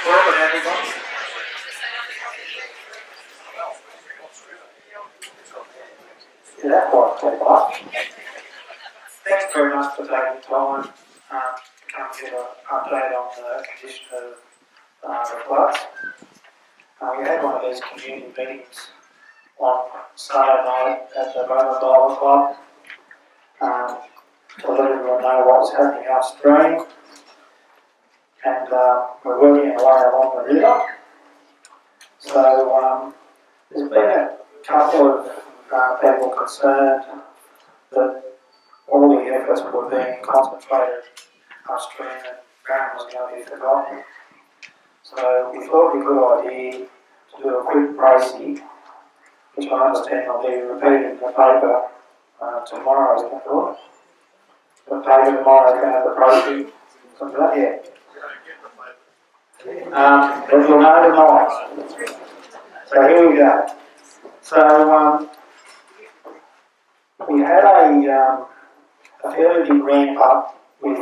Welcome everybody. Yeah, that was pretty much. Thanks very much for taking time to come give an update on the condition of the floods. We had one of these community meetings on Saturday night at the Barham Club to let everyone know what was happening upstream, and we're working our way along the river. So there's been a couple of people concerned that all the efforts were being concentrated upstream and Barham was going to be forgotten. So we thought it'd be a good idea to do a quick précis, which I understand will be repeated in the paper tomorrow, isn't it, Philip? The paper tomorrow is going to have the précis. Something like that, yeah. But you'll know tonight. So here we go. So we had a fairly big ramp up with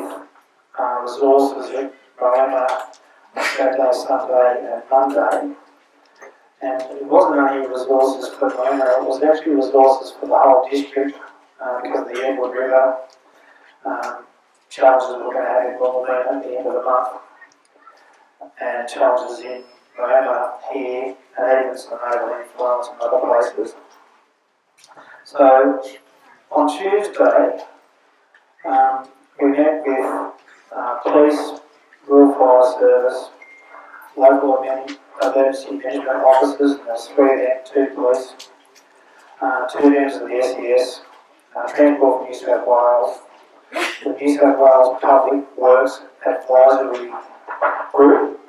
resources at Barham Saturday, Sunday and Monday. And it wasn't only resources for Barham, it was actually resources for the whole district because of the Edward River challenges we're going to have in Barham at the end of the month. And challenges in Barham here and even some overland floods and other places. So on Tuesday, we met with police, rural fire service, local emergency management officers, and there's 3 of them, 2 police, 2 members of the SES, Transport for New South Wales, the New South Wales Public Works Advisory Group,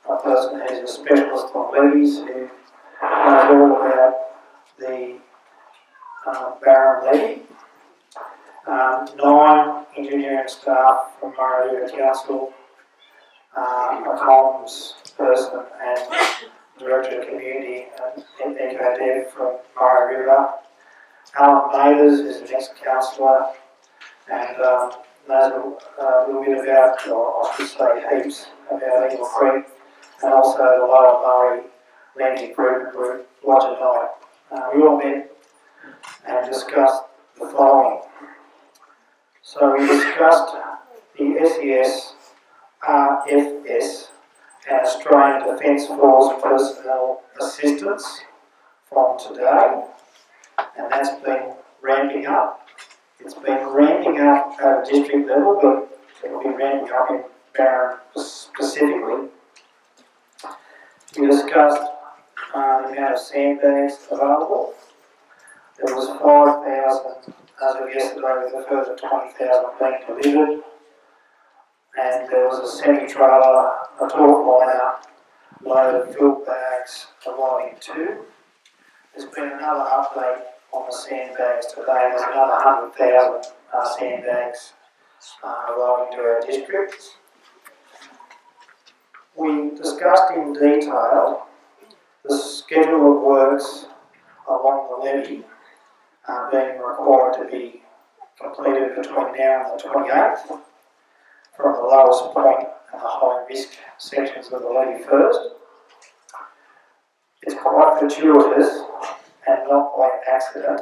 a person who's a specialist on levies who knows all about the Barham levy, 9 engineering staff from Murray River Council, a comms person and director of community and EcoDev from Murray River, Alan Mathers is the next councillor and knows a little bit about, or I should say heaps, about Eagle Creek and also the Lower Murray Land Improvement Group, Roger Knight. We all met and discussed the following. So we discussed the SES, RFS and Australian Defence Force personnel assistance from today, and that's been ramping up. It's been ramping up at a district level, but it will be ramping up in Barham specifically. We discussed the amount of sandbags available. There was 5,000 as of yesterday, with a further 20,000 being delivered. And there was a semi-trailer, a torque liner, load of fill bags arriving too. There's been another update on the sandbags today. There's another 100,000 sandbags arriving to our district. We discussed in detail the schedule of works along the levee being required to be completed between now and the 28th, from the lowest point and the high risk sections of the levee first. It's quite fortuitous and not by accident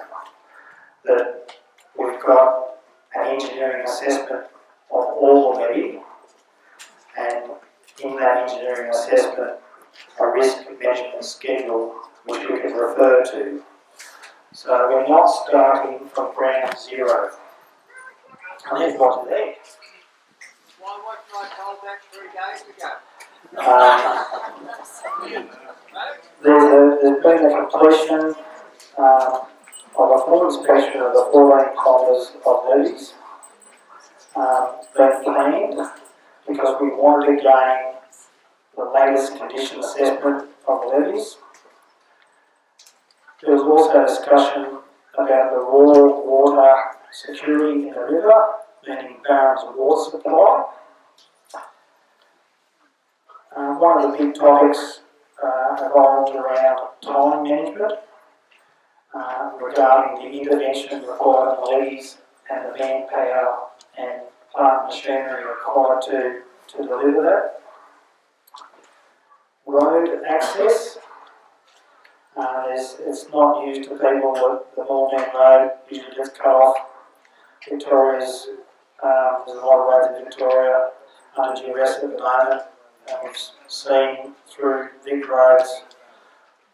that we've got an engineering assessment of all the levee, and in that engineering assessment a risk management schedule which we can refer to. So we're not starting from ground zero. And there's what's there. Why wasn't I told that 3 days ago? There's been a completion of a full inspection of the 14 kilometres of levees being planned because we wanted to gain the latest condition assessment of the levees. There was also discussion about the raw water security in the river, meaning Barham's water supply. One of the big topics evolved around time management regarding the intervention required on levees and the manpower and plant machinery required to deliver that. road access. It's not used to people. The Moorman Road usually gets cut off. There's a lot of roads in Victoria under duress at the moment. And we've seen through big roads,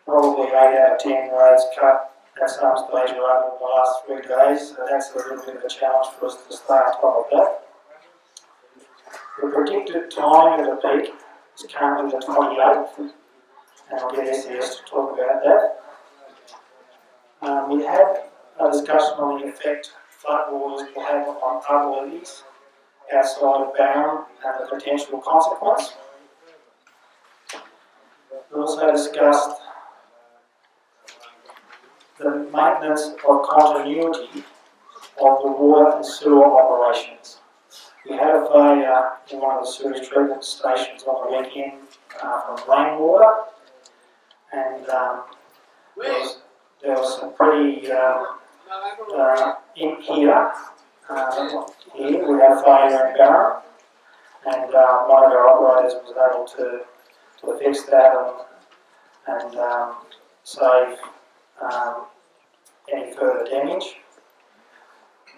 probably 8 out of 10 roads cut at some stage or other in the last 3 days. So that's a little bit of a challenge for us to stay on top of that. The predicted time of the peak is currently the 28th, and I'll get SES to talk about that. We had a discussion on the effect floodwaters will have on other levees outside of Barham and the potential consequence. We also discussed the maintenance of continuity of the water and sewer operations. We had a failure in one of the sewage treatment stations on the weekend from rainwater, and there was some pretty in here. Here we had a failure in Barham, and one of our operators was able to fix that and save any further damage.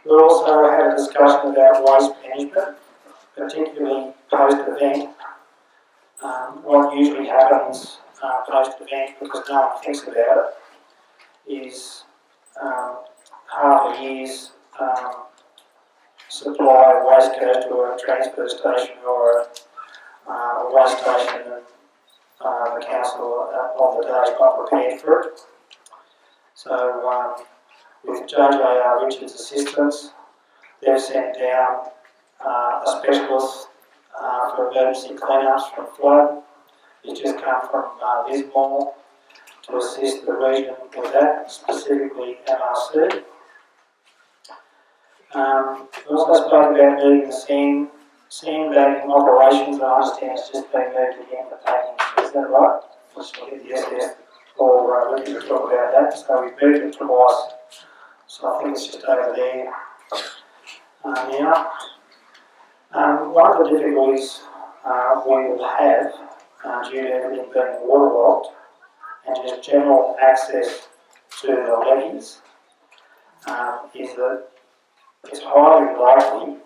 We also had a discussion about waste management, particularly post-event. What usually happens post-event, because no one thinks about it, is half a year's supply of waste goes to a transfer station or a waste station, and the council of the day is not prepared for it. So with JJR Richard's assistance, they've sent down a specialist for emergency cleanups from flood. He's just come from Lismore to assist the region with that, specifically MRC. We also spoke about moving the sandbagging operations. I understand it's just been moved again for taking. Is that right? Let's look at the SDS or we can talk about that. So we've moved it twice. So I think it's just over there now. One of the difficulties we will have due to everything being waterlogged and just general access to the levees is that it's highly likely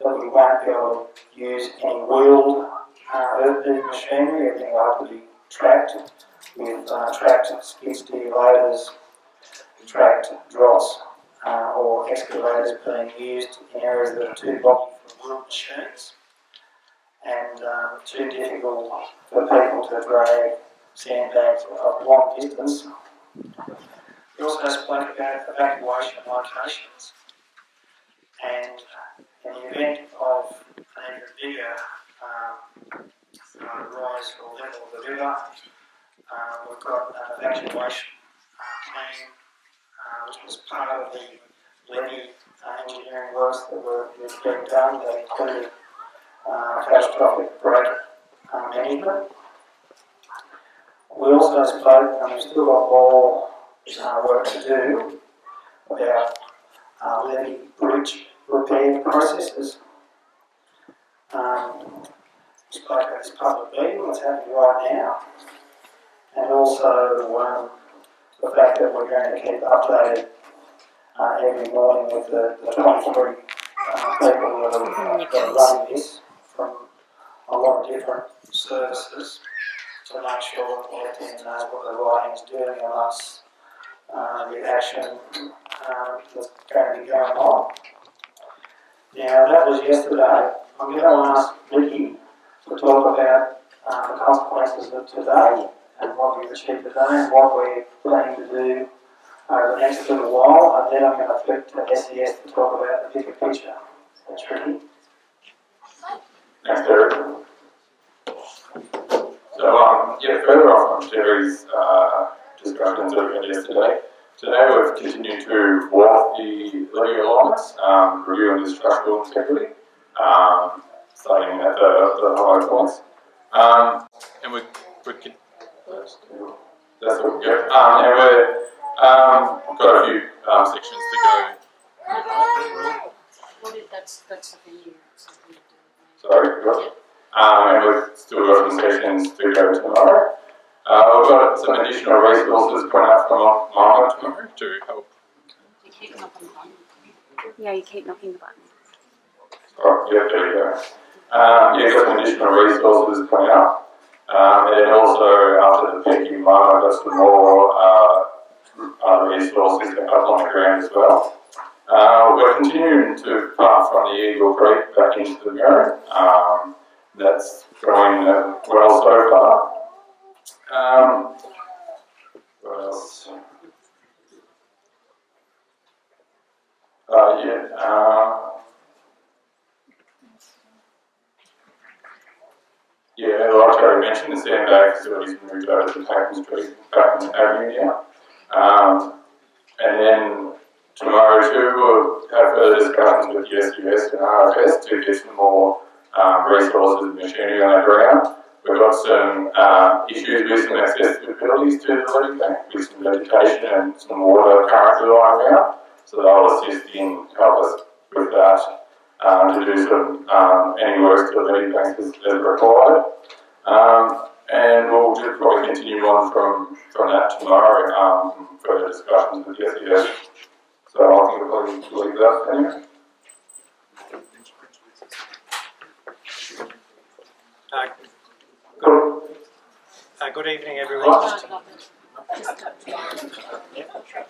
that we won't be able to use any wheeled earth-moving machinery. Everything will have to be tracked with tracked skid steer loaders, tracked dross, or excavators being used in areas that are too boggy for wheeled machines and too difficult for people to drag sandbags a long distance. We also spoke about evacuation locations, and in the event of an even bigger rise or level of the river, we've got an evacuation plan which was part of the levy engineering works that were being done that included catastrophic break management. We also spoke, and we've still got more work to do, about levy bridge repair processes. We spoke about this public meeting that's happening right now, and also the fact that we're going to keep updated every morning with the 23 people that are running this from a lot of different services to make sure that the lieutenant knows what the writing's doing amongst the action that's going to be going on. Now that was yesterday. I'm going to ask Ricky to talk about the consequences of today and what we've achieved today and what we're planning to do over the next little while, and then I'm going to flip to SES to talk about the bigger picture. That's Ricky. Thanks, Derek. So, further off from Terry's discussions that we had yesterday, today we've continued to walk the levy alignments, reviewing the structural integrity, starting at the high points. And we're that's all good. And we've got a few sections to go. That's the year. Sorry, what? and we've still got some sessions to go tomorrow. We've got some additional resources coming up from Mama tomorrow to help. You keep knocking the button. Yeah, you keep knocking the button. Oh, yeah, there you go. Got some additional resources coming up. And also after the peak in Mama, got some more other resources up on the ground as well. We're continuing to plant from the Eagle Creek back into the Barham. That's going well so far. What else? Like Terry mentioned, the sandbag facility's moved over to Payton Street, Payton Avenue now. And then tomorrow too, we'll have further discussions with the SUS and RFS to get some more resources and machinery on the ground. We've got some issues with some accessibilities to the levee bank, with some vegetation and some water currently lying around. So they'll assist in help us with that to do some any works to the levee banks as required. And we'll just probably continue on from that tomorrow, further discussions with the SES. So I think we'll probably leave that anyway. Good evening, everyone.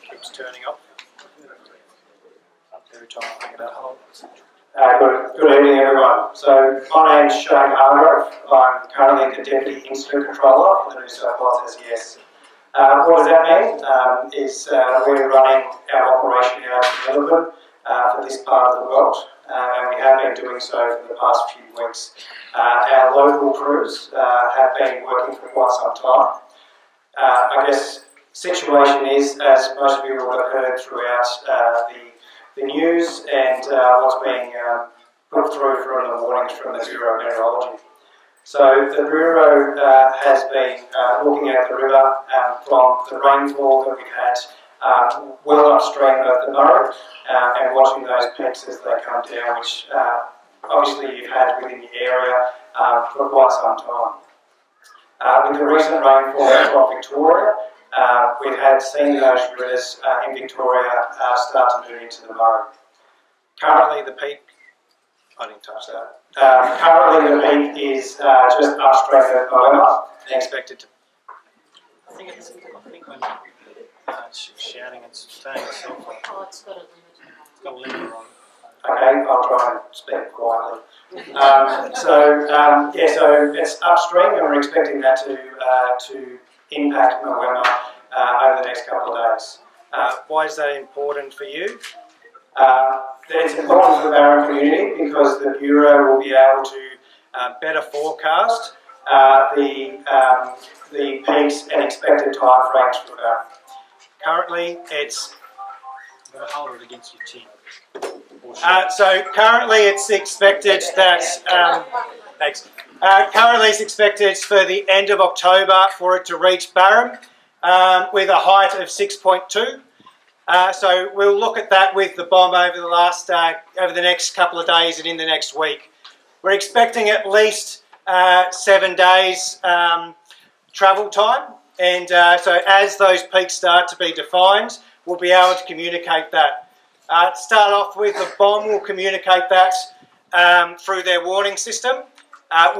Keeps turning off. Every time I think about hold. Good evening, everyone. So my name's Shane Hargrove. I'm currently the Deputy Incident Controller for the New South Wales SES. What does that mean? Is we're running our operation out in Melbourne for this part of the world, and we have been doing so for the past few weeks. Our local crews have been working for quite some time. I guess the situation is, as most of you will have heard throughout the news and what's being put through from the warnings from the Bureau of Meteorology. So the Bureau has been looking at the river from the rainfall that we've had well upstream of the Barham and watching those peaks as they come down, which obviously you've had within the area for quite some time. With the recent rainfall from Victoria, we've seen those rivers in Victoria start to move into the Barham. Currently, the peak. I didn't touch that. Currently, the peak is just upstream of Barham. Expected to. I think when it's shouting, it's saying itself. Oh, it's got a limit. It's got a limiter on. Okay, I'll try and speak quietly. So it's upstream, and we're expecting that to impact Malwema over the next couple of days. Why is that important for you? It's important for the Barham community because the Bureau will be able to Better forecast the peaks and expected time frames for Barham. Currently, it's. I'm going to hold it against your chin. So currently, it's expected that. Thanks. Currently, it's expected for the end of October for it to reach Barham with a height of 6.2. So we'll look at that with the bomb over the next couple of days and in the next week. We're expecting at least 7 days travel time, and so as those peaks start to be defined, we'll be able to communicate that. To start off with, the bomb will communicate that through their warning system.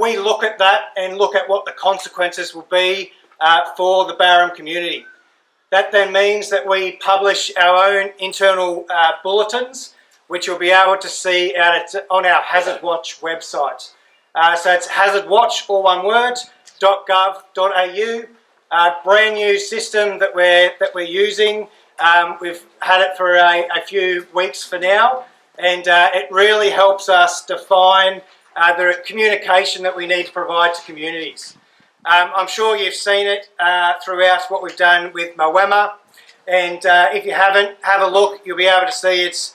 We look at that and look at what the consequences will be for the Barham community. That then means that we publish our own internal bulletins, which you'll be able to see on our Hazard Watch website. So it's hazardwatch, all one word, .gov.au. Brand new system that we're using. We've had it for a few weeks for now, and it really helps us define the communication that we need to provide to communities. I'm sure you've seen it throughout what we've done with Malwema, and if you haven't, have a look. You'll be able to see it's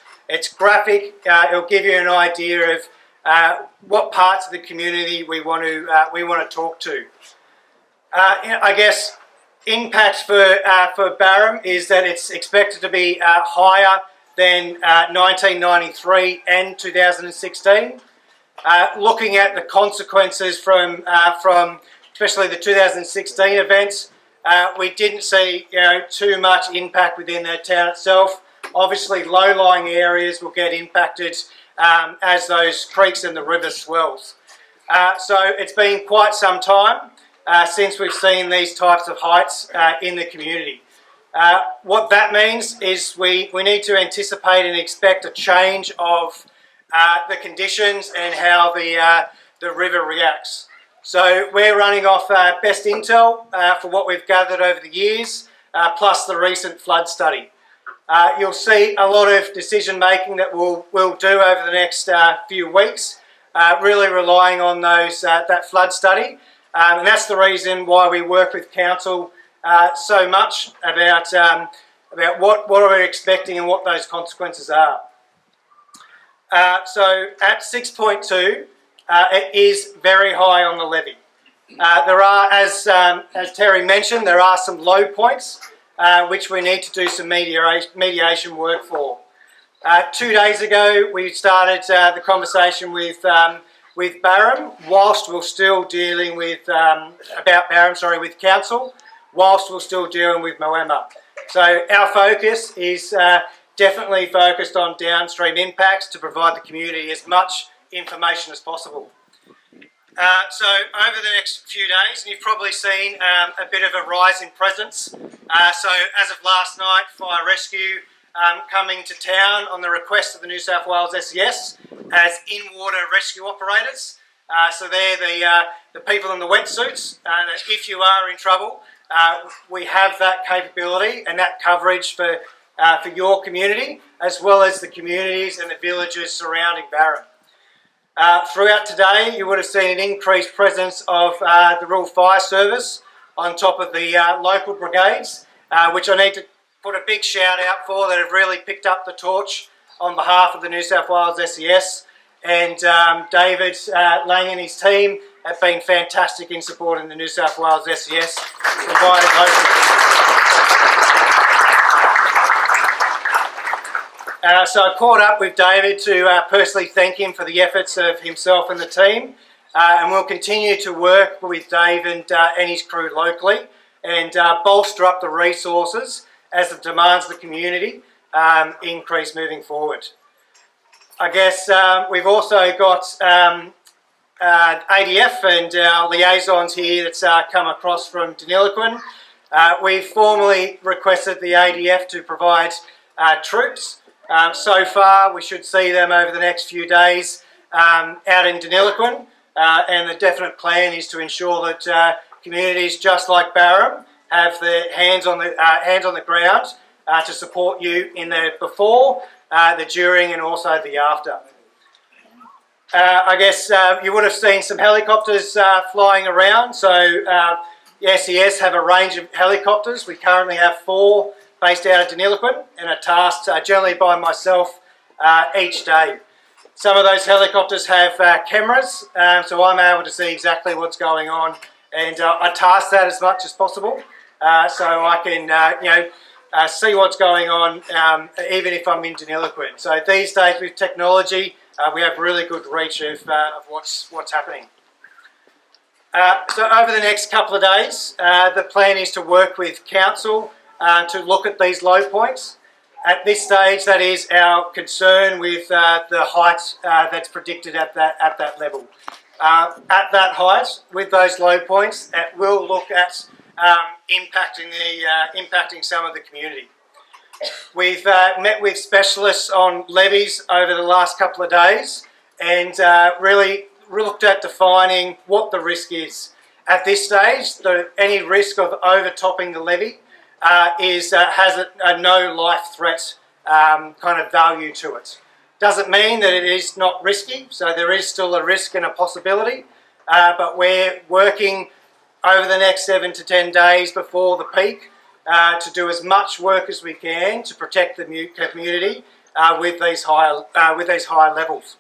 graphic. It'll give you an idea of what parts of the community we want to talk to. I guess impact for Barham is that it's expected to be higher than 1993 and 2016. looking at the consequences from especially the 2016 events. We didn't see too much impact within the town itself. Obviously, low-lying areas will get impacted as those creeks and the river swells. So it's been quite some time since we've seen these types of heights in the community. What that means is we need to anticipate and expect a change of the conditions and how the river reacts. So we're running off best intel for what we've gathered over the years, plus the recent flood study. You'll see a lot of decision making that we'll do over the next few weeks, really relying on that flood study, and that's the reason why we work with council so much about what we're expecting and what those consequences are. So at 6.2, it is very high on the levee. There are, as Terry mentioned, there are some low points which we need to do some mediation work for. 2 days ago, we started the conversation with Barham, whilst we're still dealing with with council, whilst we're still dealing with Moama. So our focus is definitely focused on downstream impacts to provide the community as much information as possible. So over the next few days, and you've probably seen a bit of a rise in presence. So as of last night, Fire Rescue coming to town on the request of the New South Wales SES as in-water rescue operators. So they're the people in the wetsuits. If you are in trouble, we have that capability and that coverage for your community, as well as the communities and the villages surrounding Barham. Throughout today, you would have seen an increased presence of the Rural Fire Service on top of the local brigades, which I need to put a big shout out for, that have really picked up the torch on behalf of the New South Wales SES. And David Lang and his team have been fantastic in supporting the New South Wales SES, providing So I caught up with David to personally thank him for the efforts of himself and the team, and we'll continue to work with Dave and his crew locally and bolster up the resources as the demands of the community increase moving forward. I guess we've also got ADF and our liaisons here that's come across from Deniliquin. We've formally requested the ADF to provide troops. So far, we should see them over the next few days out in Deniliquin, and the definite plan is to ensure that communities just like Barham have their hands on the ground to support you in the before, the during, and also the after. I guess you would have seen some helicopters flying around. So the SES have a range of helicopters. We currently have 4 based out of Deniliquin and are tasked generally by myself each day. Some of those helicopters have cameras, so I'm able to see exactly what's going on, and I task that as much as possible so I can see what's going on even if I'm in Deniliquin. So these days with technology, we have really good reach of what's happening. So over the next couple of days, the plan is to work with council to look at these low points. At this stage, that is our concern with the height that's predicted at that level. At that height, with those low points, it will look at impacting some of the community. We've met with specialists on levees over the last couple of days and really looked at defining what the risk is. At this stage, any risk of overtopping the levee has a no life threat kind of value to it. Doesn't mean that it is not risky, so there is still a risk and a possibility, but we're working over the next 7 to 10 days before the peak to do as much work as we can to protect the community with these higher levels.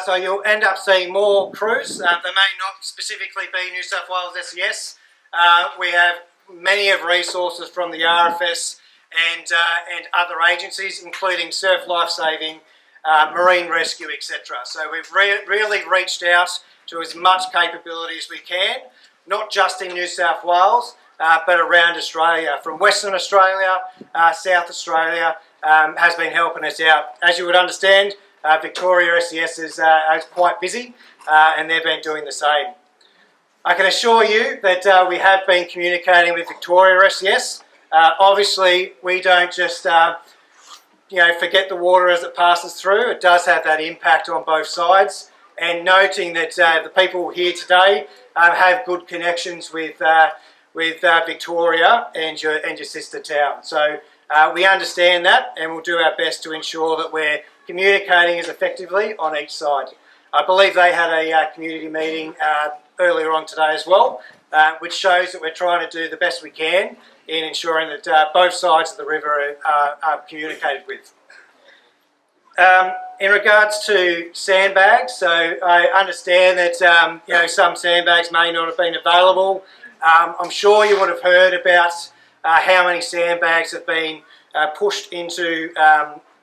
So you'll end up seeing more crews. They may not specifically be New South Wales SES. We have many of resources from the RFS and other agencies, including Surf Lifesaving, marine rescue, etc. So we've really reached out to as much capability as we can, not just in New South Wales, but around Australia. From Western Australia, South Australia has been helping us out. As you would understand, Victoria SES is quite busy and they've been doing the same. I can assure you that we have been communicating with Victoria SES. Obviously, we don't just forget the water as it passes through. It does have that impact on both sides. And noting that the people here today have good connections with Victoria and your sister town. So we understand that, and we'll do our best to ensure that we're communicating as effectively on each side. I believe they had a community meeting earlier on today as well, which shows that we're trying to do the best we can in ensuring that both sides of the river are communicated with. In regards to sandbags, so I understand that some sandbags may not have been available. I'm sure you would have heard about how many sandbags have been pushed into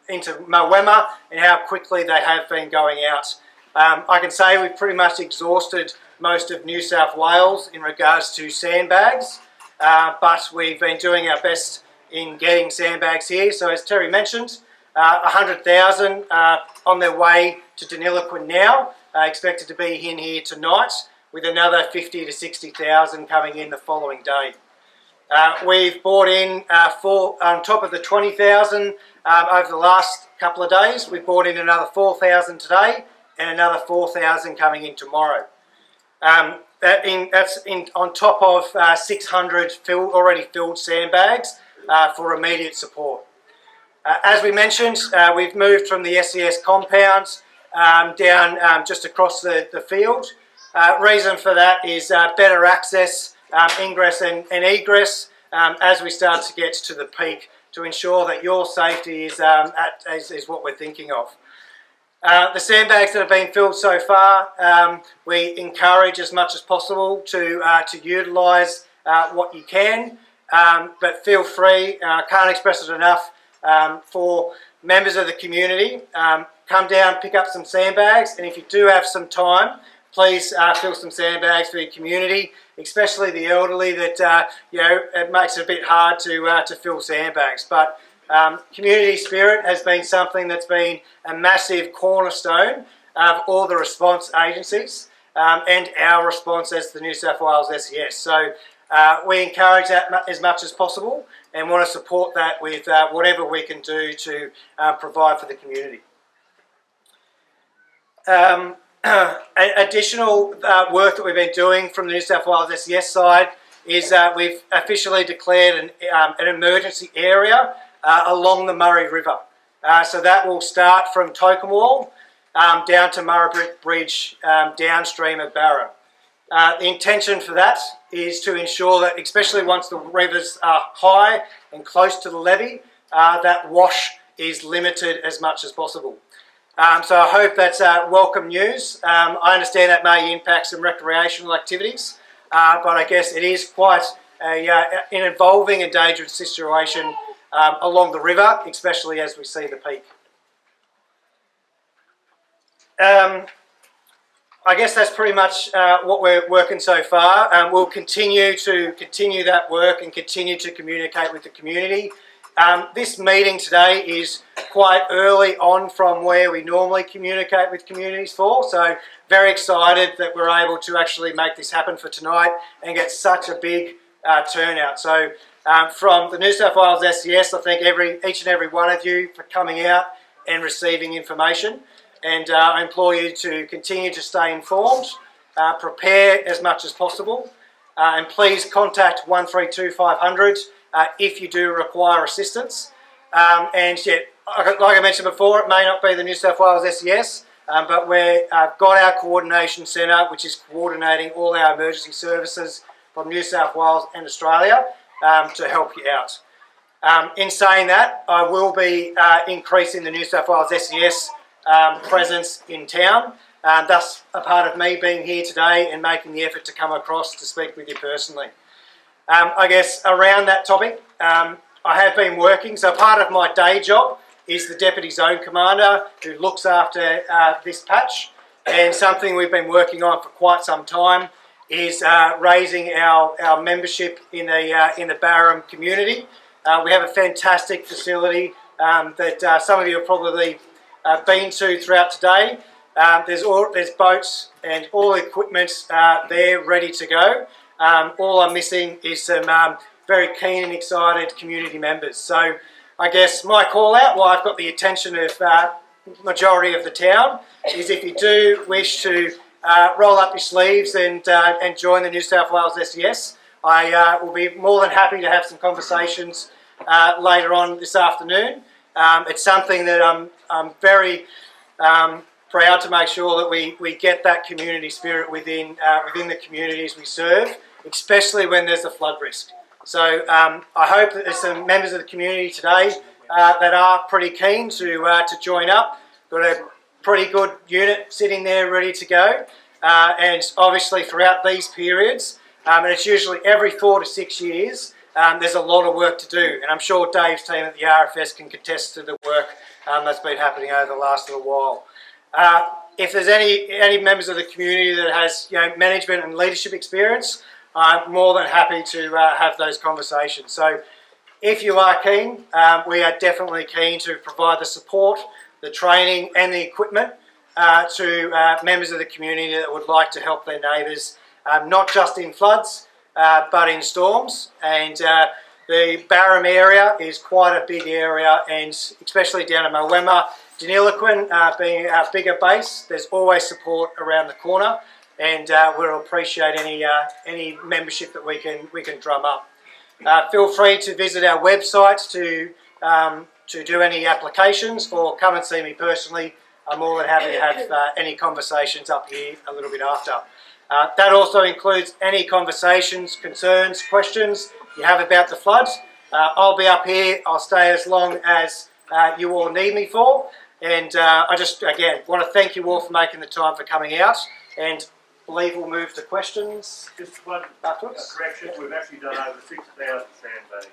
Moama and how quickly they have been going out. I can say we've pretty much exhausted most of New South Wales in regards to sandbags, but we've been doing our best in getting sandbags here. So as Terry mentioned, 100,000 on their way to Deniliquin now, expected to be in here tonight, with another 50 to 60,000 coming in the following day. We've brought in, on top of the 20,000 over the last couple of days, we've brought in another 4,000 today and another 4,000 coming in tomorrow. That's on top of 600 already filled sandbags for immediate support. As we mentioned, we've moved from the SES compounds down just across the field. Reason for that is better access, ingress and egress as we start to get to the peak, to ensure that your safety is what we're thinking of. The sandbags that have been filled so far, we encourage as much as possible to utilise what you can, but feel free, can't express it enough, for members of the community, come down, pick up some sandbags, and if you do have some time, please fill some sandbags for your community, especially the elderly that, it makes it a bit hard to fill sandbags. But community spirit has been something that's been a massive cornerstone of all the response agencies and our response as the New South Wales SES. So we encourage that as much as possible and want to support that with whatever we can do to provide for the community. Additional work that we've been doing from the New South Wales SES side is we've officially declared an emergency area along the Murray River. So that will start from Tokemwall down to Murray Bridge downstream of Barham. The intention for that is to ensure that, especially once the rivers are high and close to the levee, that wash is limited as much as possible. So I hope that's welcome news. I understand that may impact some recreational activities, but I guess it is quite an involving and dangerous situation along the river, especially as we see the peak. I guess that's pretty much what we're working so far. We'll continue that work and continue to communicate with the community. This meeting today is quite early on from where we normally communicate with communities for, so very excited that we're able to actually make this happen for tonight and get such a big turnout. So from the New South Wales SES, I thank each and every one of you for coming out and receiving information, and I implore you to continue to stay informed, prepare as much as possible, and please contact 132 500 if you do require assistance. And yeah, like I mentioned before, it may not be the New South Wales SES, but we've got our coordination centre, which is coordinating all our emergency services from New South Wales and Australia to help you out. In saying that, I will be increasing the New South Wales SES presence in town. Thus, a part of me being here today and making the effort to come across to speak with you personally. I guess around that topic, I have been working, so part of my day job is the Deputy Zone Commander who looks after this patch, and something we've been working on for quite some time is raising our membership in the Barham community. We have a fantastic facility that some of you have probably been to throughout today. There's boats and all the equipment there ready to go. All I'm missing is some very keen and excited community members. So I guess my call out, while I've got the attention of majority of the town, is if you do wish to roll up your sleeves and join the New South Wales SES, I will be more than happy to have some conversations later on this afternoon. It's something that I'm very proud to make sure that we get that community spirit within the communities we serve, especially when there's a flood risk. So I hope that there's some members of the community today that are pretty keen to join up. Got a pretty good unit sitting there ready to go, and obviously throughout these periods, and it's usually every 4 to 6 years, there's a lot of work to do, and I'm sure Dave's team at the RFS can contest to the work that's been happening over the last little while. If there's any members of the community that has management and leadership experience, I'm more than happy to have those conversations. So if you are keen, we are definitely keen to provide the support, the training and the equipment to members of the community that would like to help their neighbours, not just in floods, but in storms. And the Barham area is quite a big area, and especially down in Moama, Deniliquin being our bigger base, there's always support around the corner, and we'll appreciate any membership that we can drum up. Feel free to visit our website to do any applications, or come and see me personally. I'm more than happy to have any conversations up here a little bit after. That also includes any conversations, concerns, questions you have about the floods. I'll be up here. I'll stay as long as you all need me for. And I just, again, want to thank you all for making the time for coming out, and believe we'll move to questions. Just one afterwards. correction, we've actually done over 6,000 sandbags.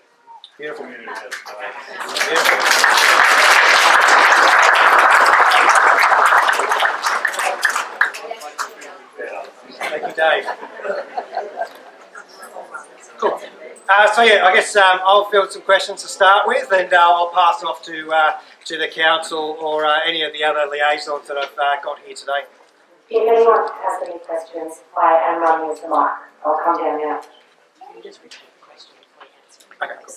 Beautiful. Community has. Thank you, Dave. Cool. So yeah, I guess I'll field some questions to start with, and I'll pass off to the council or any of the other liaisons that I've got here today. If anyone has any questions, I am running with the mic. I'll come down now. Can you just repeat the question before you answer? Okay, cool.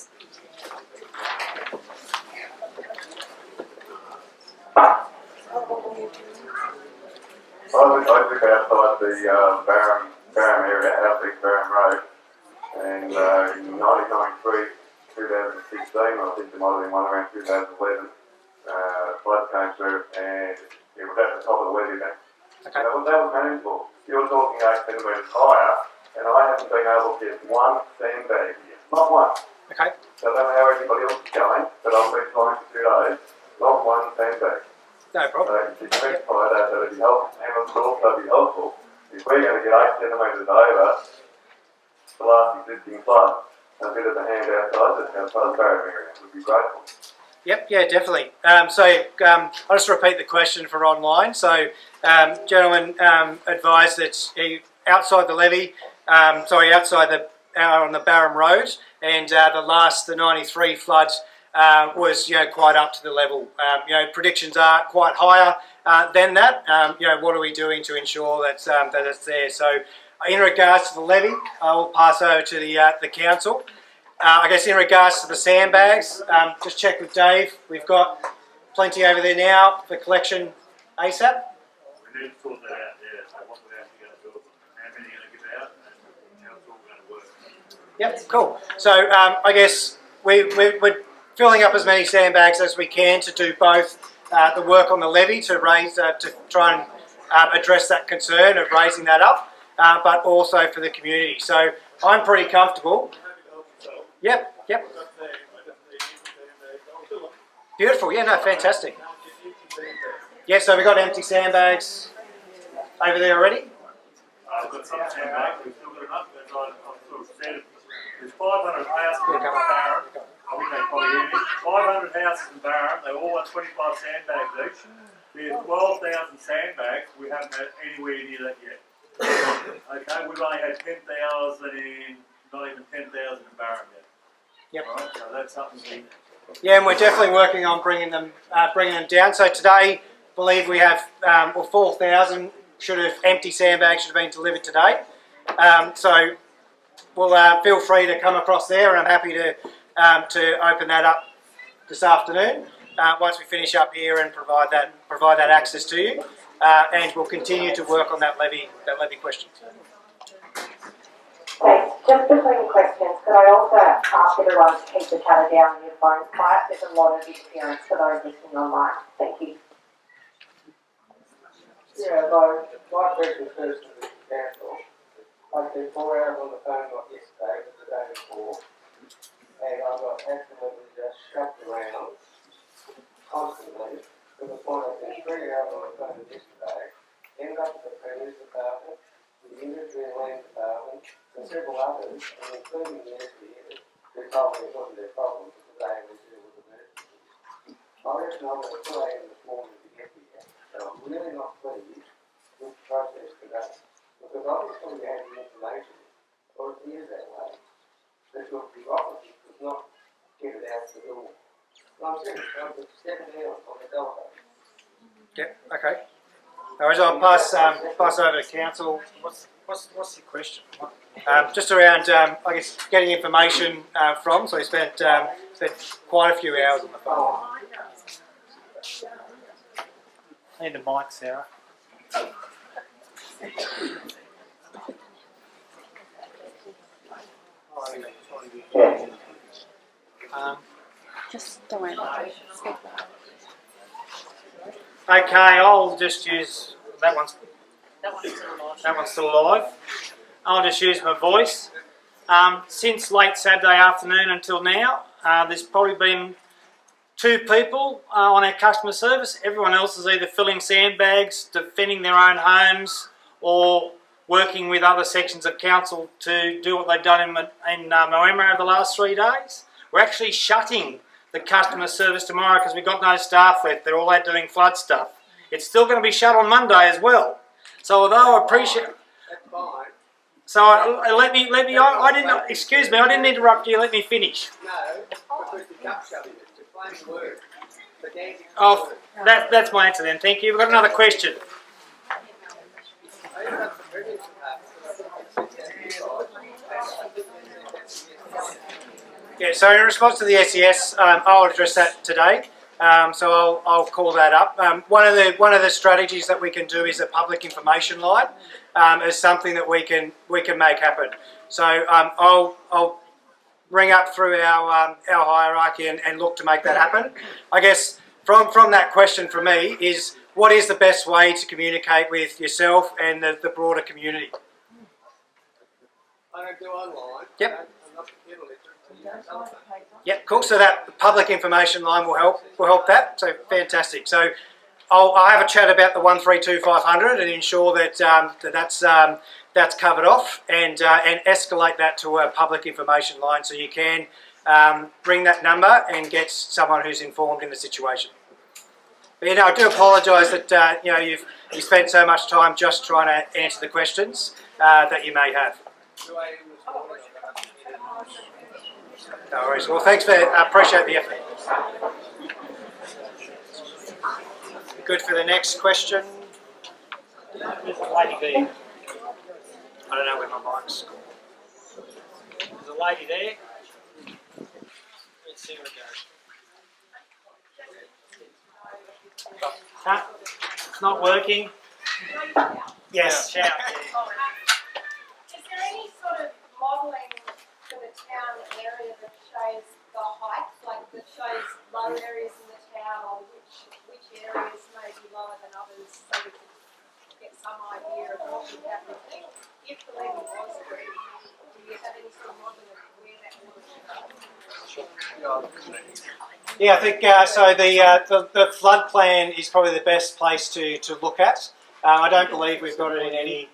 I live outside the Barham area, out Big Barham Road, and in 1993, 2016, I think there might have been one around 2011, flood came through, and it was at the top of the levee bank. Okay. That was manageable. You're talking 8 centimetres higher, and I haven't been able to get one sandbag yet. Not one. Okay. So I don't know how everybody else is going, but I've been trying for 2 days. Not one sandbag. No problem. So if you specify that would be helpful, and it would also be helpful if we're going to get 8 centimetres over the last existing flood, a bit of a hand outside the Barham area would be grateful. Yep, yeah, definitely. I'll just repeat the question for online. So, gentlemen advised that outside the levee, outside on the Barham Road, and the 93 flood was quite up to the level. Predictions are quite higher than that. What are we doing to ensure that it's there? So, in regards to the levee, I will pass over to the council. I guess in regards to the sandbags, just check with Dave. We've got plenty over there now for collection ASAP. We need to sort that out, yeah. So what we're actually going to do, how many are going to give out, and how it's all going to work. Yep, cool. So I guess we're filling up as many sandbags as we can to do both the work on the levee to try and address that concern of raising that up, but also for the community. So I'm pretty comfortable. Yep. Beautiful, yeah, no, fantastic. Yeah, so we've got empty sandbags over there already. I've got some sandbags, we've still got enough, but I've sort of said there's 500 houses in Barham, Okay, probably hear me. 500 houses in Barham, they all want 25 sandbags each. There's 12,000 sandbags, we haven't had anywhere near that yet. Okay, we've only had 10,000 in, not even 10,000 in Barham yet. Yep. Alright, so that's something we, Yeah, and we're definitely working on bringing them down. So today, I believe we have 4,000 empty sandbags should have been delivered today. So we'll feel free to come across there, and I'm happy to open that up this afternoon once we finish up here and provide that access to you. And we'll continue to work on that levy question. Thanks. Just between questions, could I also ask everyone to keep the chatter down on your phones quiet? There's a lot of interference for those listening online. Thank you. Yeah, my question first to the council. I spent 4 hours on the phone not yesterday, but the day before, and I got absolutely just shoved around constantly to the point I spent 3 hours on the phone yesterday, ended up at the Premier's Department, the Industry and Land Department, and several others, and including the SBA, who told me it wasn't their problem because they only deal with emergencies. I reckon I was 2 a.m. this morning to get here, and I'm really not pleased with the process today. Because obviously we have the information, or it appears that way, that your bureaucracy could not get it out the door. I'm serious, I'm just stepping out on the telephone. Yep. Okay. All right, I'll pass over to council. What's your question? Just around, I guess, getting information from. So we spent quite a few hours on the phone. Need a mic, Sarah. Just don't worry. Speak loud. Okay, I'll just use that one's still alive. I'll just use my voice. Since late Saturday afternoon until now, there's probably been 2 people on our customer service. Everyone else is either filling sandbags, defending their own homes, or working with other sections of council to do what they've done in Moama over the last 3 days. We're actually shutting the customer service tomorrow because we've got no staff left. They're all out doing flood stuff. It's still going to be shut on Monday as well. So although I appreciate... That's fine. So let me. I didn't. Excuse me. I didn't interrupt you. Let me finish. No, because the cup's shoving it. It's plain word. The dancing Oh, that's my answer then. Thank you. We've got another question. I ended up at the Premier's Department. Yeah. So in response to the SES, I'll address that today. So I'll call that up. One of the strategies that we can do is a public information line. Is something that we can make happen. So I'll ring up through our hierarchy and look to make that happen. I guess from that question for me is, what is the best way to communicate with yourself and the broader community? I don't do online. Yep. I'm not the Yep, cool. So that public information line will help that. So fantastic. So I'll have a chat about the 132500 and ensure that that's covered off, and escalate that to a public information line so you can bring that number and get someone who's informed in the situation. But I do apologise that you spent so much time just trying to answer the questions that you may have. No worries. Well, thanks appreciate the effort. Good for the next question. There's a lady there. I don't know where my mic's. There's a lady there. Let's see where it goes. Huh? It's not working. Yes. Shout. Is there any sort of modelling for the town area that shows the height, like that shows low areas in the town, or which areas may be lower than others, so we can get some idea of what would happen if the levy was agreed? Do you have any sort of modelling of where that would go? Yeah, I think so. The flood plan is probably the best place to look at. I don't believe we've got it in any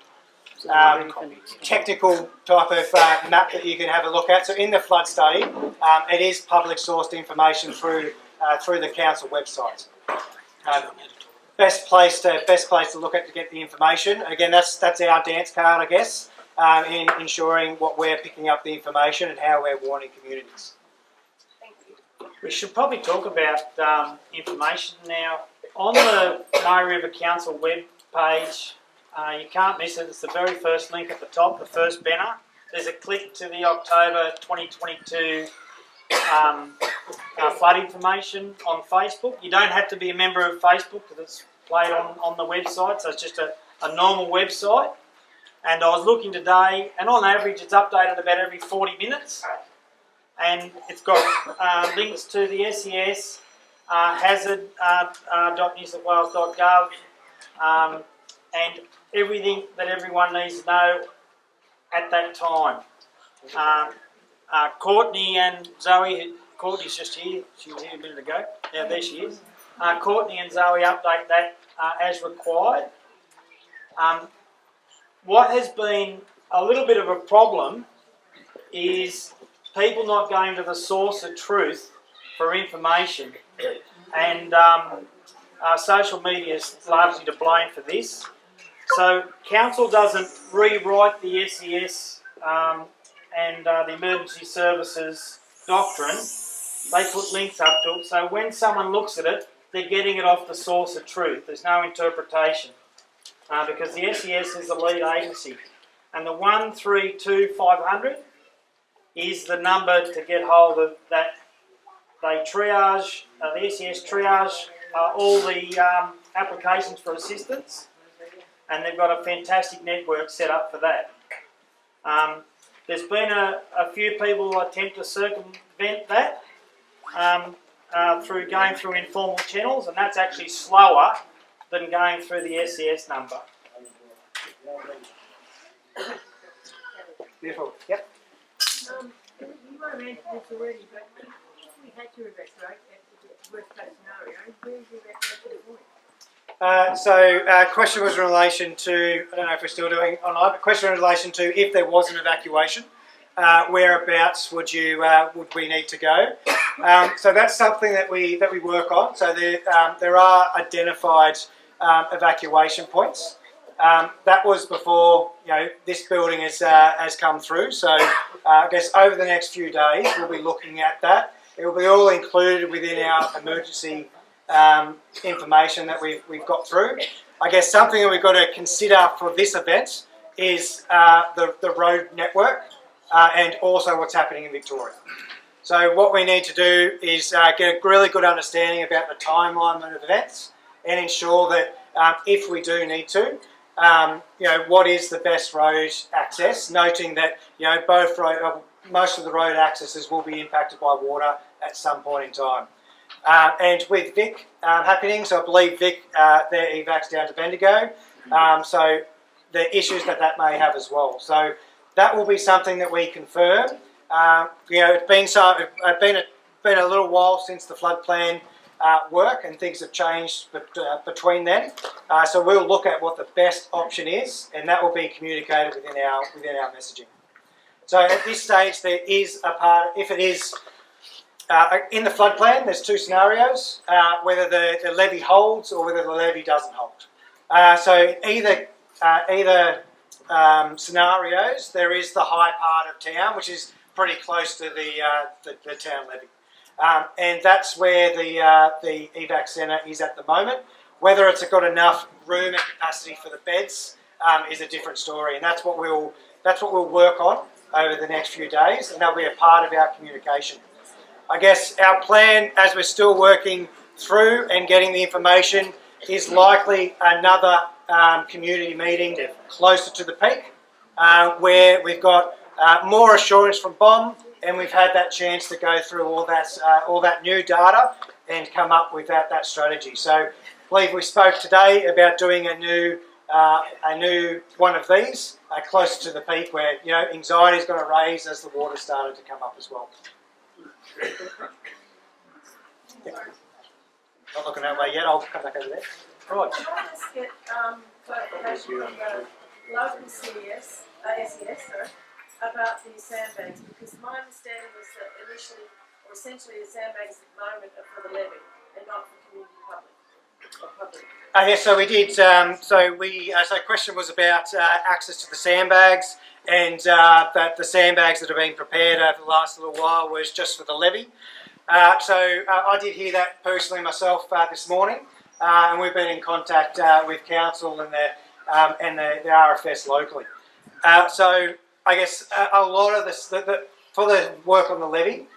technical type of map that you can have a look at. So in the flood study, it is public sourced information through the council website. Best place to look at to get the information. Again, that's our dance card, I guess, in ensuring what we're picking up the information and how we're warning communities. We should probably talk about information now. On the Murray River Council web page, you can't miss it. It's the very first link at the top, the first banner. There's a click to the October 2022 flood information on Facebook. You don't have to be a member of Facebook because it's played on the website, so it's just a normal website. And I was looking today, and on average it's updated about every 40 minutes. And it's got links to the SES, hazard.newsouthwales.gov, and everything that everyone needs to know at that time. Courtney and Zoe, Courtney's just here, she was here a minute ago, yeah, there she is. Courtney and Zoe update that as required. What has been a little bit of a problem is people not going to the source of truth for information, and social media is largely to blame for this. So council doesn't rewrite the SES and the emergency services doctrine. They put links up to it, so when someone looks at it, they're getting it off the source of truth. There's no interpretation because the SES is the lead agency, and the 132500 is the number to get hold of that. They triage, the SES triage all the applications for assistance, and they've got a fantastic network set up for that. There's been a few people who attempt to circumvent that through going through informal channels, and that's actually slower than going through the SES number. Beautiful. Yep. You might have answered this already, but if we had to evacuate, that's the worst case scenario, where is the evacuation point? So question was in relation to, I don't know if we're still doing online, but question in relation to if there was an evacuation, whereabouts would we need to go? So that's something that we work on. So there are identified evacuation points. That was before this building has come through. So I guess over the next few days we'll be looking at that. It will be all included within our emergency information that we've got through. I guess something that we've got to consider for this event is the road network and also what's happening in Victoria. So what we need to do is get a really good understanding about the timeline of events and ensure that if we do need to, what is the best road access, noting that most of the road accesses will be impacted by water at some point in time. And with Vic happening, so I believe Vic, their evac's down to Bendigo, so the issues that may have as well. So that will be something that we confirm. It's been a little while since the flood plan work, and things have changed between then. So we'll look at what the best option is, and that will be communicated within our messaging. So at this stage, there is a part. If it is in the flood plan, there's two scenarios: whether the levee holds or whether the levee doesn't hold. So either scenarios, there is the high part of town, which is pretty close to the town levee. And that's where the evac centre is at the moment. Whether it's got enough room and capacity for the beds is a different story, and that's what we'll work on over the next few days, and that'll be a part of our communication. I guess our plan, as we're still working through and getting the information, is likely another community meeting closer to the peak, where we've got more assurance from BOM, and we've had that chance to go through all that new data and come up with that strategy. So I believe we spoke today about doing a new one of these closer to the peak, where anxiety is going to raise as the water started to come up as well. Yeah. Not looking that way yet. I'll come back over there. Right. Can I just get clarification on local SES, about the sandbags, because my understanding was that initially, or essentially, the sandbags at the moment are for the levy and not for community public. Yes, so we did. So the question was about access to the sandbags, and that the sandbags that have been prepared over the last little while was just for the levy. I did hear that personally myself this morning, and we've been in contact with council and the RFS locally. So I guess a lot of this, for the work on the levy,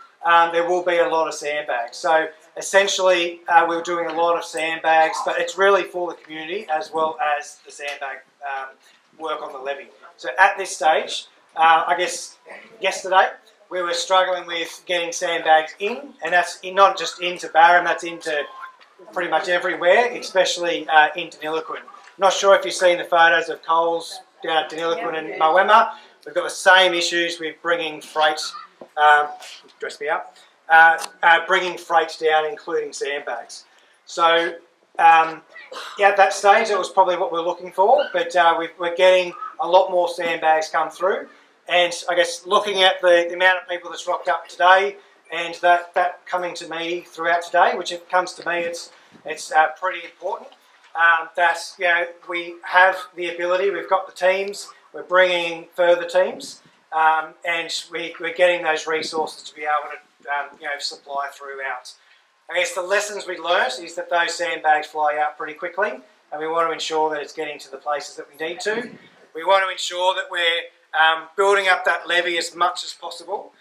there will be a lot of sandbags. So essentially, we're doing a lot of sandbags, but it's really for the community as well as the sandbag work on the levy. So at this stage, I guess yesterday, we were struggling with getting sandbags in, and that's not just into Barham, that's into pretty much everywhere, especially into Nilluquin. Not sure if you've seen the photos of Coles down at Nilluquin and Moema. We've got the same issues with bringing freight, dress me up, bringing freight down, including sandbags. So at that stage, that was probably what we're looking for, but we're getting a lot more sandbags come through. And I guess looking at the amount of people that's rocked up today, and that coming to me throughout today, which it comes to me, it's pretty important. That we have the ability, we've got the teams, we're bringing further teams, and we're getting those resources to be able to supply throughout. I guess the lessons we learnt is that those sandbags fly out pretty quickly, and we want to ensure that it's getting to the places that we need to. We want to ensure that we're building up that levy as much as possible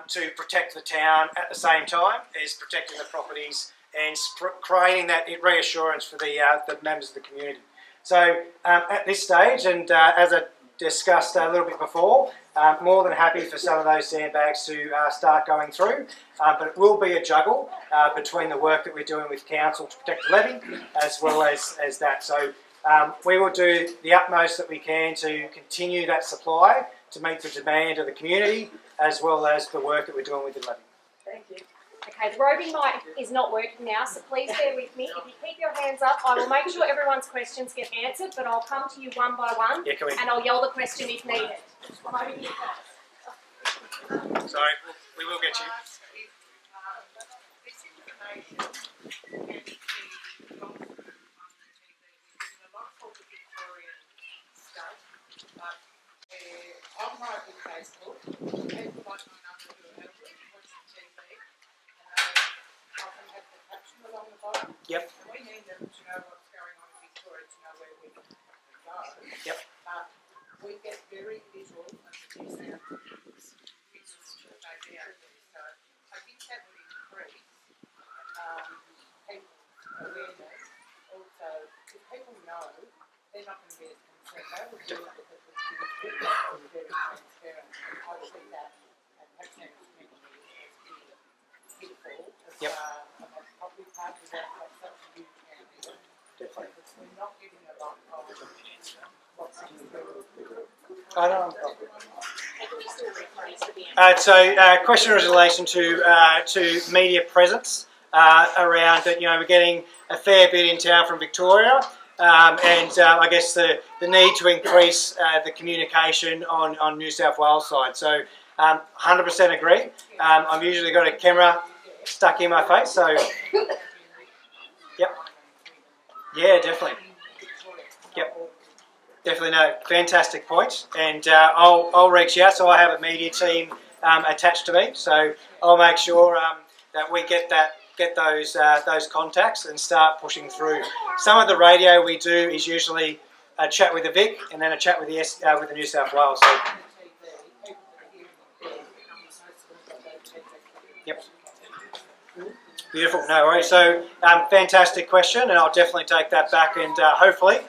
to protect the town at the same time as protecting the properties and creating that reassurance for the members of the community. So at this stage, and as I discussed a little bit before, more than happy for some of those sandbags to start going through, but it will be a juggle between the work that we're doing with council to protect the levy as well as that. So we will do the utmost that we can to continue that supply to meet the demand of the community as well as the work that we're doing with the levy. Thank you. Okay, the roving mic is not working now, so please bear with me. If you keep your hands up, I will make sure everyone's questions get answered, but I'll come to you one by one, and I'll yell the question if needed. Sorry, we will get you. On my Facebook, people like my number who are elderly watch the TV, and they often have the caption along the bottom. Yep. And we need them to know what's going on in Victoria, to know where we can go. Yep. But we get very visual and produce our videos, which is what they be out there. So I think that would increase people's awareness. Also, if people know, they're not going to be as concerned. They will do it because it's very transparent. And I see that, and perhaps next mention is beautiful. Yep. On that property part, we don't have such a huge area. Definitely. Because we're not getting a lot of what's in the I don't know. Question in relation to media presence around that. We're getting a fair bit in town from Victoria, and I guess the need to increase the communication on New South Wales side. So 100% agree. I've usually got a camera stuck in my face, so yep. Yeah, definitely. Yep. Definitely, no, fantastic point, and I'll reach out. So I have a media team attached to me, so I'll make sure that we get those contacts and start pushing through. Some of the radio we do is usually a chat with the Vic and then a chat with the New South Wales. So, yep. Beautiful, no worries. So, fantastic question, and I'll definitely take that back, and hopefully,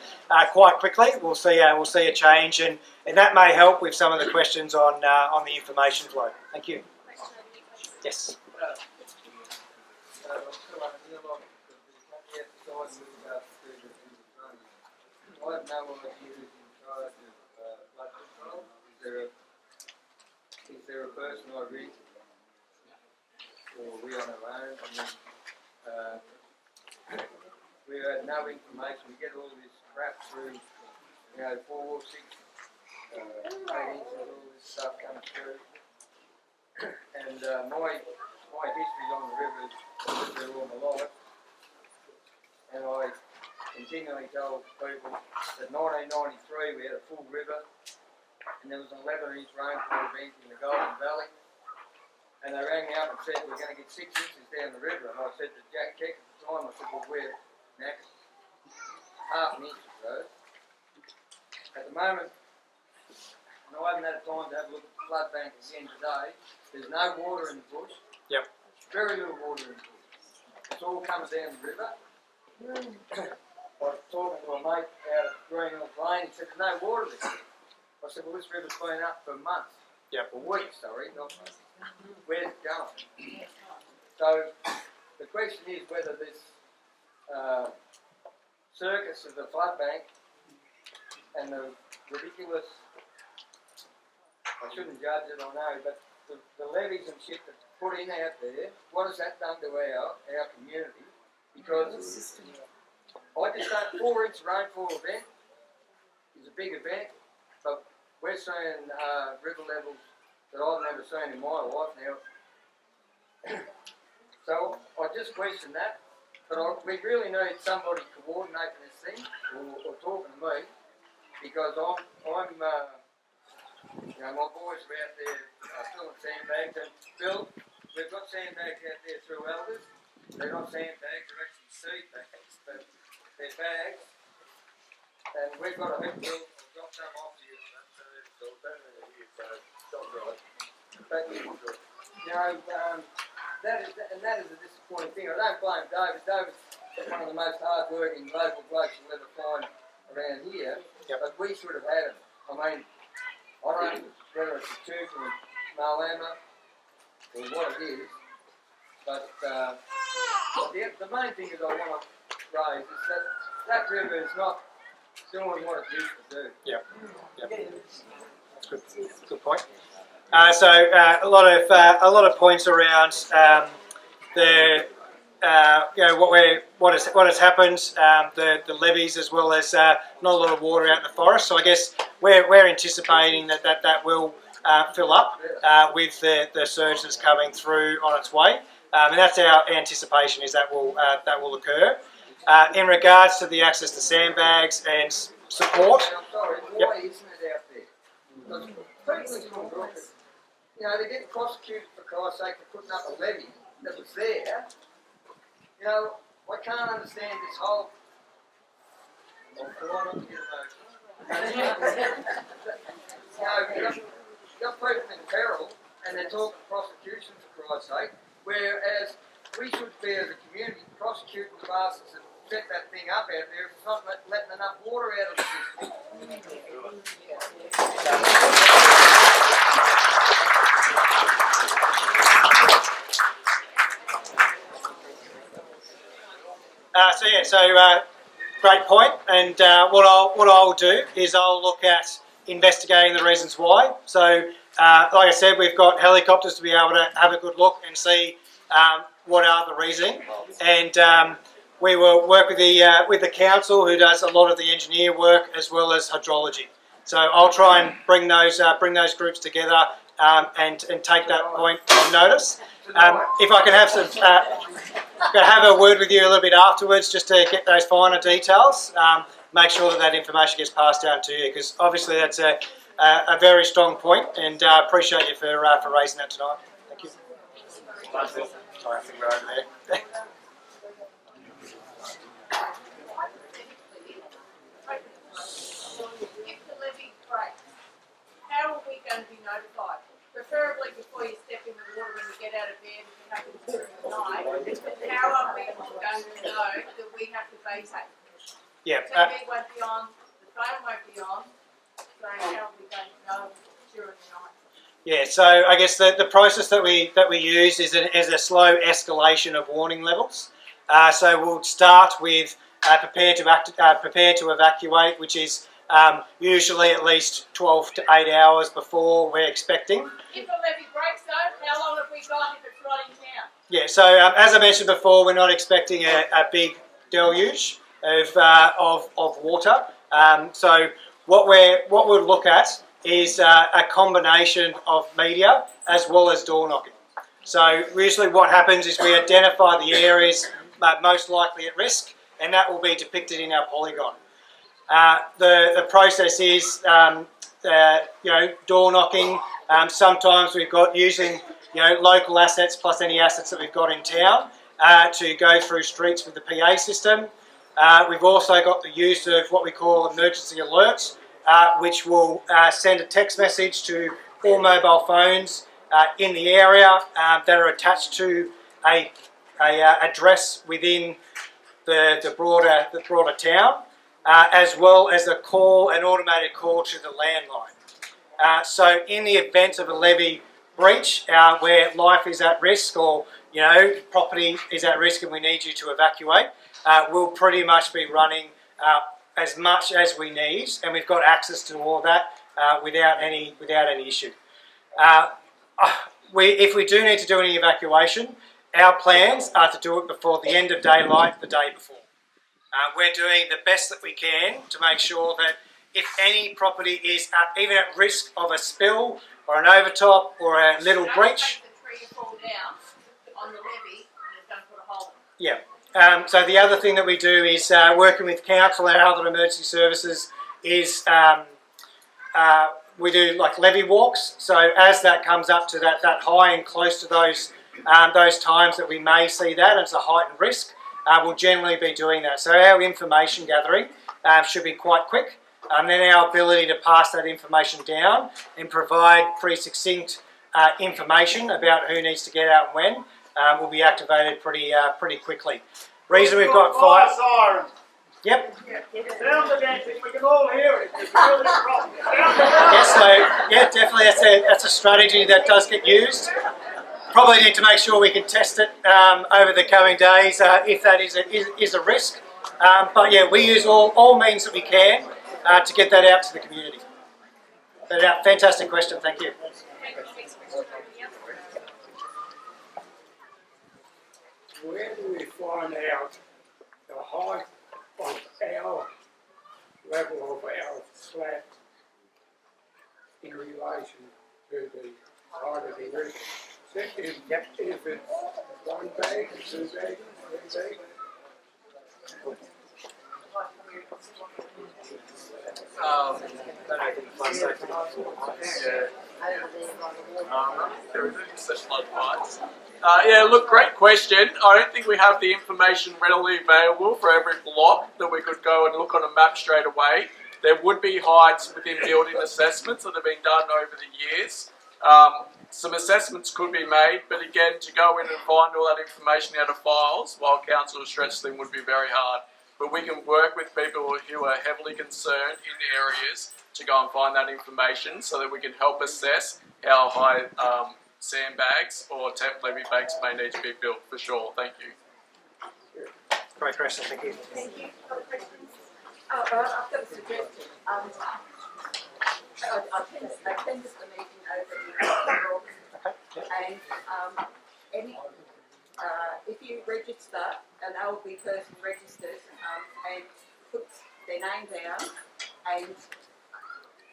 quite quickly, we'll see a change, and that may help with some of the questions on the information flow. Thank you. Yes. I have no idea who's in charge of blood control. Is there a person I ring, or are we on our own? We had no information. We get all this crap through you know, 4, 6, 8 inches, all this stuff comes through. And my history on the river is I've lived there all my life. And I continually told people that 1993 we had a full river and there was an 11-inch rainfall event in the Golden Valley. And they rang me up and said, we're going to get 6 inches down the river. And I said to KAJX at the time, I said, well, we're next half an inch of road. At the moment, and I haven't had time to have a look at the flood bank again today, there's no water in the bush. Yep. Very little water in the bush. It's all coming down the river. I was talking to a mate out at Green Hill Lane, he said, there's no water there. I said, well, this river's been up for months. Yep. For weeks, sorry, not months. Where's it going? So, the question is whether this circus of the flood bank and the ridiculous, I shouldn't judge it, I know, but the levies and shit that's put in out there, what has that done to our community? Because I just don't, 4-inch rainfall event is a big event, but we're seeing river levels that I've never seen in my life now. So I just question that, but we really need somebody coordinating this thing or talking to me, because I'm you know, my boys are out there filling sandbags, and Bill, we've got sandbags out there through Elders. They're not sandbags, they're actually seed bags, but they're bags, and we've got a heap of Bill. I'll drop some off to you. But you know, that is a disappointing thing. I don't blame David. David's one of the most hard-working local blokes you'll ever find around here. Yep. But we should have had him. I mean, I don't know whether it's a church or Malama or what it is, but the main thing is I want to raise is that river is not doing what it used to do. Yep. Good point. So a lot of points around the you know what has happened, the levees, as well as not a lot of water out in the forest. So I guess we're anticipating that will fill up with the surge that's coming through on its way, and that's our anticipation, is that will occur. In regards to the access to sandbags and support. I'm sorry, why isn't it out there? Because people in Brooklyn, you know, they get prosecuted for Christ's sake for putting up a levy that was there. You know, I can't understand this whole. I'm trying not to get emotional. You know, you've got people in peril, and they're talking prosecution for Christ's sake, whereas we should be, as a community, prosecuting the bastards and set that thing up out there if it's not letting enough water out of the system. Great point. And what I'll do is I'll look at investigating the reasons why. So, like I said, we've got helicopters to be able to have a good look and see what are the reasoning, and we will work with the council, who does a lot of the engineer work as well as hydrology. So I'll try and bring those groups together and take that point on notice. If I can have have a word with you a little bit afterwards, just to get those finer details, make sure that information gets passed down to you, because obviously that's a very strong point, and appreciate you for raising that tonight. Thank you. Sorry, I think we're over there. If the levee breaks, how are we going to be notified? Preferably before you step in the water when you get out of bed, if it happens during the night. But how are we going to know that we have to vacate? Yeah. TV won't be on, the phone won't be on, so how are we going to know during the night? Yeah, so I guess the process that we use is a slow escalation of warning levels. So we'll start with prepare to evacuate, which is usually at least 12 to 8 hours before we're expecting. If the levee breaks though, how long have we got if it's right in town? Yeah, so as I mentioned before, we're not expecting a big deluge of water. So what we'll look at is a combination of media as well as door knocking. So usually what happens is we identify the areas most likely at risk, and that will be depicted in our polygon. The process is door knocking. Sometimes we've got using local assets plus any assets that we've got in town to go through streets with the PA system. We've also got the use of what we call emergency alerts, which will send a text message to all mobile phones in the area that are attached to a address within the broader town, as well as an automated call to the landline. So in the event of a levy breach where life is at risk or property is at risk and we need you to evacuate, we'll pretty much be running as much as we need, and we've got access to all that without any issue. If we do need to do any evacuation, our plans are to do it before the end of daylight the day before. We're doing the best that we can to make sure that if any property is even at risk of a spill or an overtop or a little breach. Yeah. So the other thing that we do is working with council and other emergency services is we do like levy walks. So as that comes up to that high and close to those times that we may see that, and it's a heightened risk, we'll generally be doing that. So our information gathering should be quite quick, and then our ability to pass that information down and provide pretty succinct information about who needs to get out and when will be activated pretty quickly. Reason we've got fire sirens. Yep. Sound the dancing, we can all hear it. It's really a problem. Yes, so yeah, definitely that's a strategy that does get used. Probably need to make sure we can test it over the coming days if that is a risk. But yeah, we use all means that we can to get that out to the community. But, fantastic question, thank you. Where do we find out the height of our level of our slab in relation to the height of the roof? If it's 1 bag, 2 bags, 3 bags. Yeah, look, great question. I don't think we have the information readily available for every block that we could go and look on a map straight away. There would be heights within building assessments that have been done over the years. Some assessments could be made, but again, to go in and find all that information out of files while council is stretched thin would be very hard. But we can work with people who are heavily concerned in the areas to go and find that information so that we can help assess how high sandbags or temp levy banks may need to be built, for sure. Thank you. Great question, thank you. Thank you. Other questions? I've got a suggestion. I attended the meeting over in York, and if you register, an elderly person registers and puts their name down and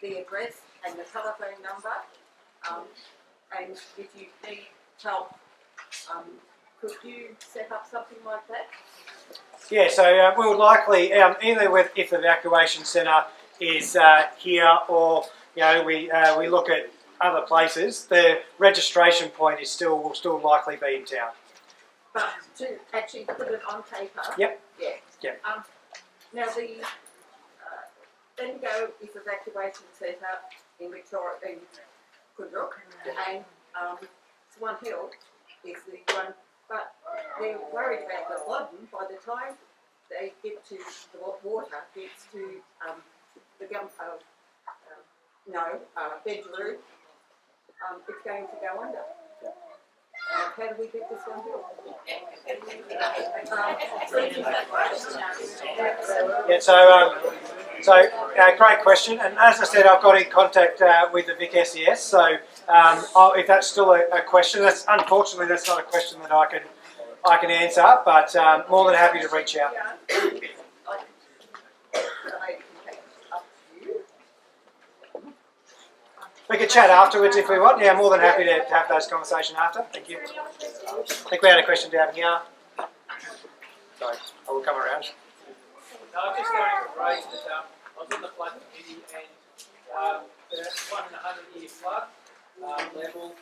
the address and the telephone number, and if you need help, could you set up something like that? Yeah, so we'll likely, either if the evacuation centre is here or we look at other places, the registration point will still likely be in town. But to actually put it on paper. Yep. Yeah. Yep. Now the Bendigo is evacuation centre in Victoria, in Kundrook, and Swan Hill is the one, but they're worried about the Loddon. By the time they get to the water, gets to the Benjaloo, it's going to go under. How do we get this one built? Yeah, so great question, and as I said, I've got in contact with the Vic SES. So if that's still a question, unfortunately that's not a question that I can answer, but more than happy to reach out. We can chat afterwards if we want. Yeah, more than happy to have those conversations after. Thank you. I think we had a question down here. Sorry, I will come around. No, I'm just going to raise that I was on the flood committee and the 1 in 100 year flood level,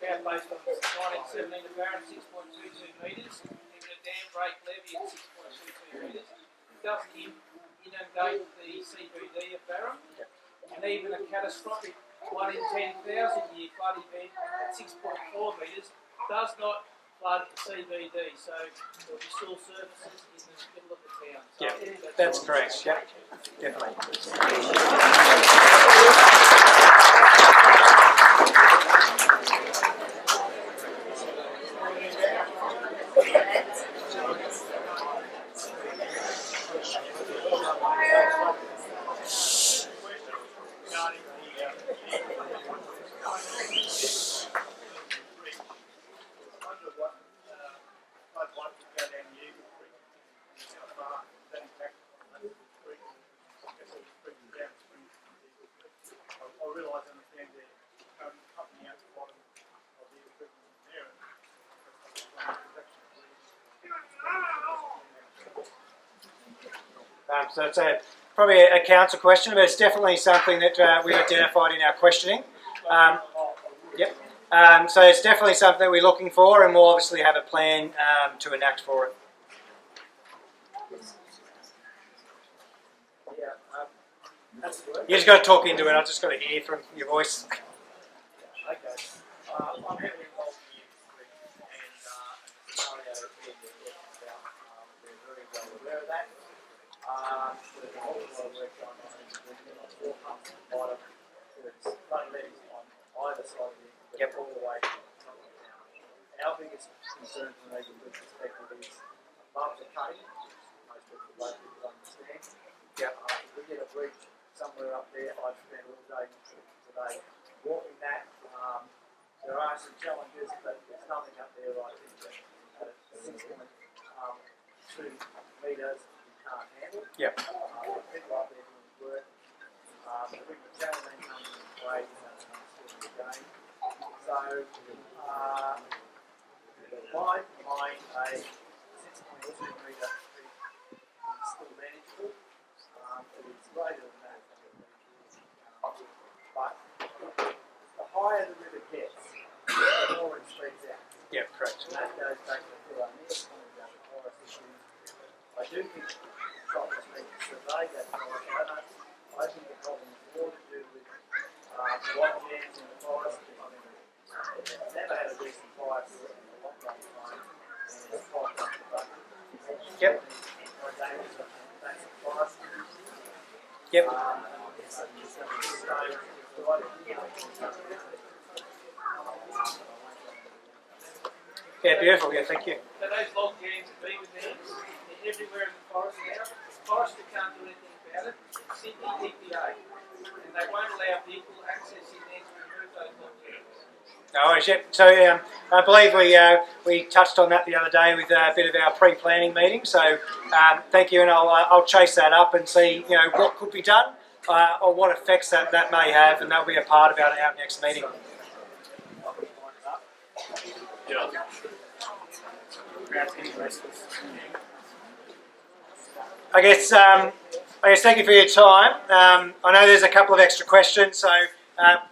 about based on 1917 to Barham, 6.22 metres, even a dam break levy at 6.22 metres. It does inundate the CBD of Barham, and even a catastrophic 1 in 10,000 year flood event at 6.4 metres does not flood the CBD, so there will be still services in the middle of the town. So Yeah, that's correct. Yeah, definitely. I realise and understand they're pumping out the bottom of the equipment there. So it's probably a council question, but it's definitely something that we've identified in our questioning. Yep. So it's definitely something we're looking for, and we'll obviously have a plan to enact for it. You just got to talk into it. I've just got to hear from your voice. Okay. I'm heavily involved in the industry, and the scenario that we're talking about, we're very well aware of that. There's a whole lot of work going on in the 4 pumps at the bottom. There's flood levees on either side of the all the way to the top of the town. Our biggest concern from a legal perspective is above the cutting, which most of the local people understand. If we get a breach somewhere up there, I've spent all day today walking that. There are some challenges, but there's nothing up there I think that at 6.2 metres you can't handle. Yep. People up there doing work. The big challenge comes into play in that still the game. So, my mind, a 6.2 metre is still manageable. It's greater than that. But the higher the river gets, the more it spreads out. Yeah, correct. And that goes back to our next point about the forest issues. I do think properties need to survey that forest. I think the problem is more to do with log jams in the forest. I mean, it's never had a decent fire for it in a long time, and it's quite up the bucket. Yep. That's the forest. Yep. Yeah, beautiful. Yeah, thank you. So those log jams and beaver dams, they're everywhere in the forest now. The forestry can't do anything about it. It's Sydney EPA, and they won't allow people access in there to remove those log jams. No worries, yep. So I believe we touched on that the other day with a bit of our pre-planning meeting. So thank you, and I'll chase that up and see what could be done or what effects that may have, and that'll be a part of our next meeting. I guess thank you for your time. I know there's a couple of extra questions, so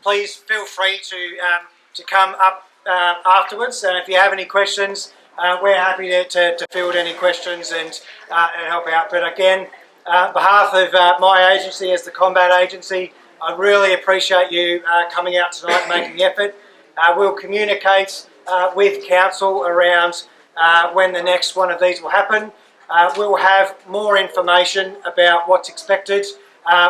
please feel free to come up afterwards. And if you have any questions, we're happy to field any questions and help out. But again, on behalf of my agency as the combat agency, I really appreciate you coming out tonight and making the effort. We'll communicate with council around when the next one of these will happen. We'll have more information about what's expected.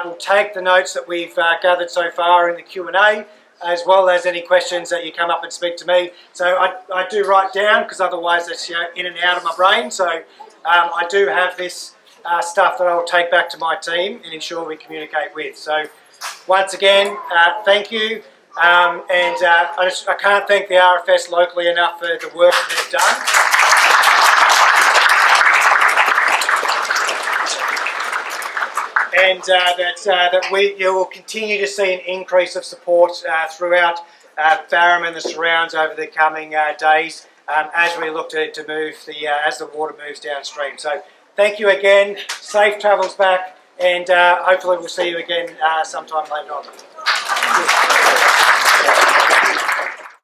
We'll take the notes that we've gathered so far in the Q&A, as well as any questions that you come up and speak to me. So I do write down, because otherwise it's in and out of my brain. So I do have this stuff that I'll take back to my team and ensure we communicate with. So once again, thank you. And I can't thank the RFS locally enough for the work that they've done. and you will continue to see an increase of support throughout Barham and the surrounds over the coming days as we look to move as the water moves downstream. So thank you again, safe travels back, and hopefully we'll see you again sometime later on.